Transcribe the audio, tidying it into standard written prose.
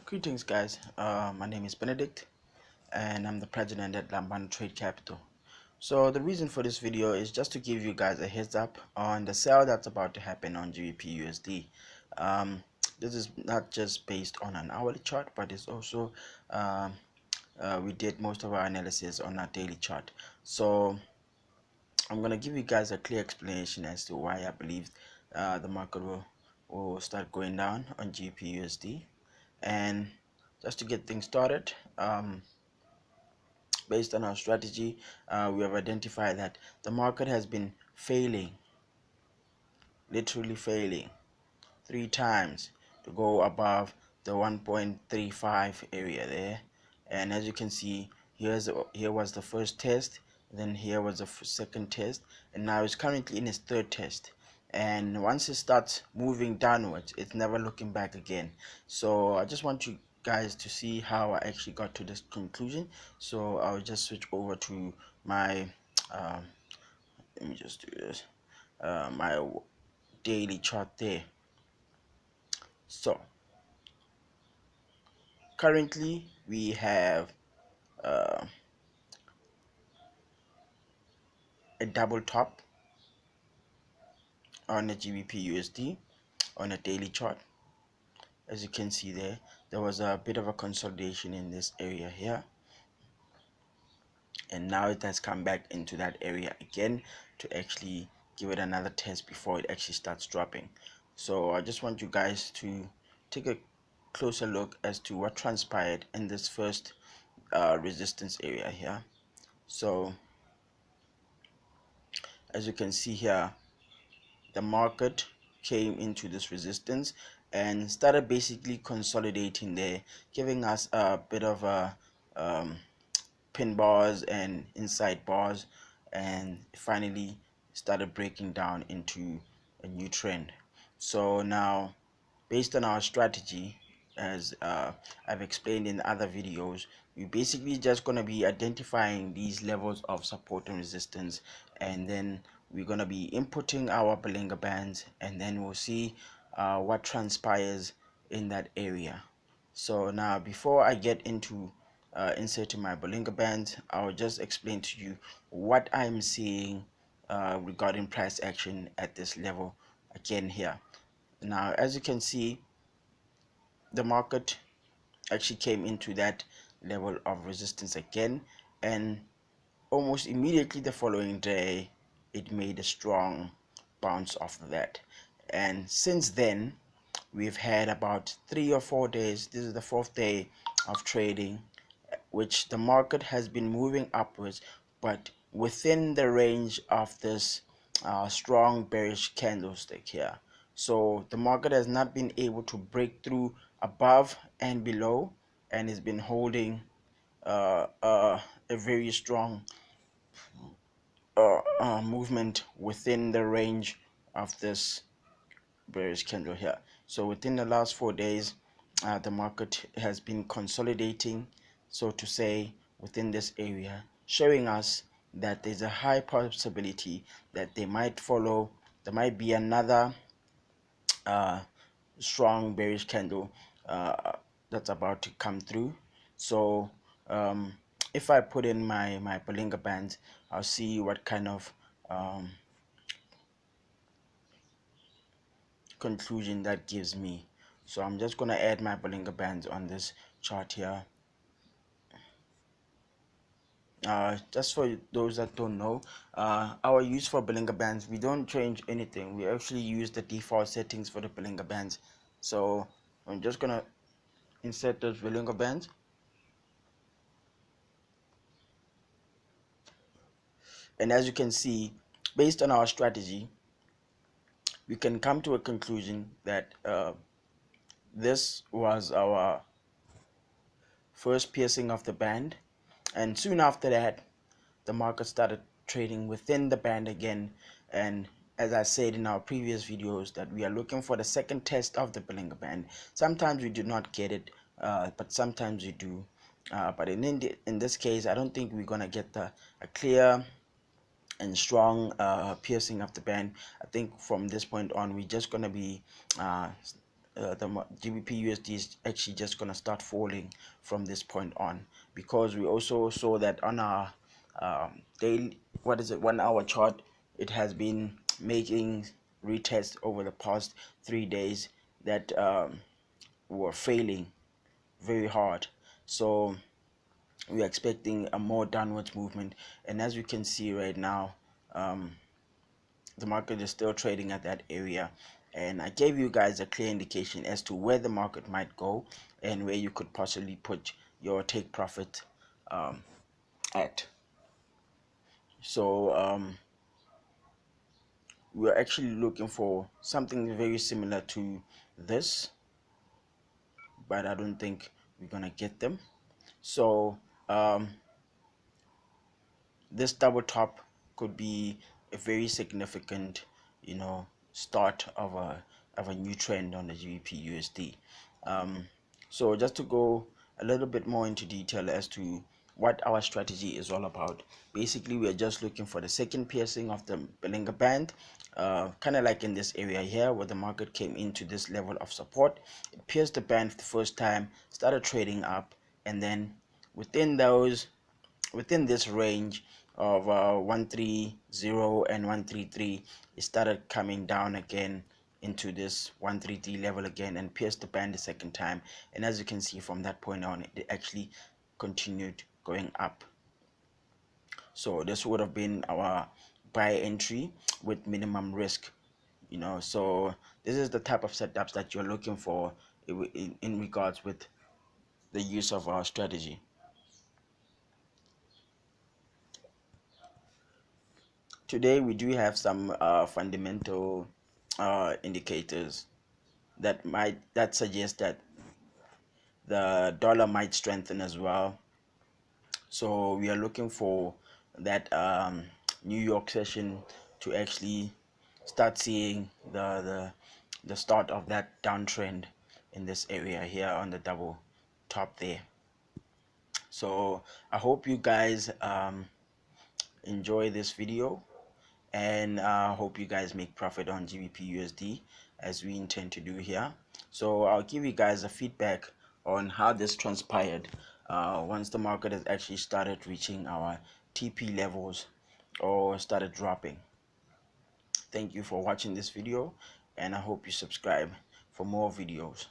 Greetings, guys. My name is Benedict, and I'm the president at Lambano Trade Capital. So the reason for this video is just to give you guys a heads up on the sale that's about to happen on GBPUSD. This is not just based on an hourly chart, but it's also we did most of our analysis on our daily chart. So I'm gonna give you guys a clear explanation as to why I believe the market will start going down on GBPUSD. And just to get things started, based on our strategy, we have identified that the market has been failing, literally failing 3 times to go above the 1.35 area there. And as you can see, here was the first test, then here was the second test, and now it's currently in its third test. And once it starts moving downwards, it's never looking back again. So I just want you guys to see how I actually got to this conclusion. So I'll just switch over to my let me just do this, my daily chart there. So currently we have a double top on the GBPUSD on a daily chart. As you can see there was a bit of a consolidation in this area here, and now it has come back into that area again to actually give it another test before it actually starts dropping. So I just want you guys to take a closer look as to what transpired in this first resistance area here. So as you can see here, the market came into this resistance and started basically consolidating there, giving us a bit of a pin bars and inside bars, and finally started breaking down into a new trend. So now, based on our strategy, as I've explained in other videos, we're basically just going to be identifying these levels of support and resistance, and then we're going to be inputting our Bollinger Bands, and then we'll see what transpires in that area. So now, before I get into inserting my Bollinger Bands, I'll just explain to you what I'm seeing regarding price action at this level again here. Now, as you can see, the market actually came into that level of resistance again, and almost immediately the following day it made a strong bounce off of that. And since then we've had about 3 or 4 days, this is the fourth day of trading, which the market has been moving upwards, but within the range of this strong bearish candlestick here. So the market has not been able to break through above and below, and has been holding a very strong movement within the range of this bearish candle here. So within the last 4 days, the market has been consolidating, so to say, within this area, showing us that there's a high possibility that there might be another strong bearish candle that's about to come through. So if I put in my Bollinger Bands, I'll see what kind of conclusion that gives me. So I'm just going to add my Bollinger Bands on this chart here. Just for those that don't know, our use for Bollinger Bands, we don't change anything. We actually use the default settings for the Bollinger Bands. So I'm just going to insert those Bollinger Bands. And as you can see, based on our strategy, we can come to a conclusion that this was our first piercing of the band, and soon after that the market started trading within the band again. And as I said in our previous videos, that we are looking for the second test of the Bollinger Band. Sometimes we do not get it, but sometimes we do. But in this case, I don't think we're gonna get a clear and strong piercing of the band. I think from this point on, we're just gonna be the GBPUSD is actually just gonna start falling from this point on, because we also saw that on our daily, 1 hour chart, it has been making retests over the past 3 days that were failing very hard. So we're expecting a more downwards movement, and as you can see right now, um, the market is still trading at that area, and I gave you guys a clear indication as to where the market might go and where you could possibly put your take profit um, at. So we're actually looking for something very similar to this, but I don't think we're gonna get them. So this double top could be a very significant, start of a new trend on the GBP USD. So just to go a little bit more into detail as to what our strategy is all about. Basically, we are just looking for the second piercing of the Bollinger Band, kind of like in this area here where the market came into this level of support. It pierced the band for the first time, started trading up, and then within those within this range of 130 and 133, it started coming down again into this 133 level again and pierced the band the second time. And as you can see, from that point on, it actually continued going up. So this would have been our buy entry with minimum risk, so this is the type of setups that you're looking for in regards with the use of our strategy. Today we do have some fundamental indicators that suggest that the dollar might strengthen as well. So we are looking for that New York session to actually start seeing the start of that downtrend in this area here on the double top there. So I hope you guys enjoy this video, and hope you guys make profit on GBPUSD as we intend to do here. So I'll give you guys a feedback on how this transpired once the market has actually started reaching our TP levels or started dropping. Thank you for watching this video, and I hope you subscribe for more videos.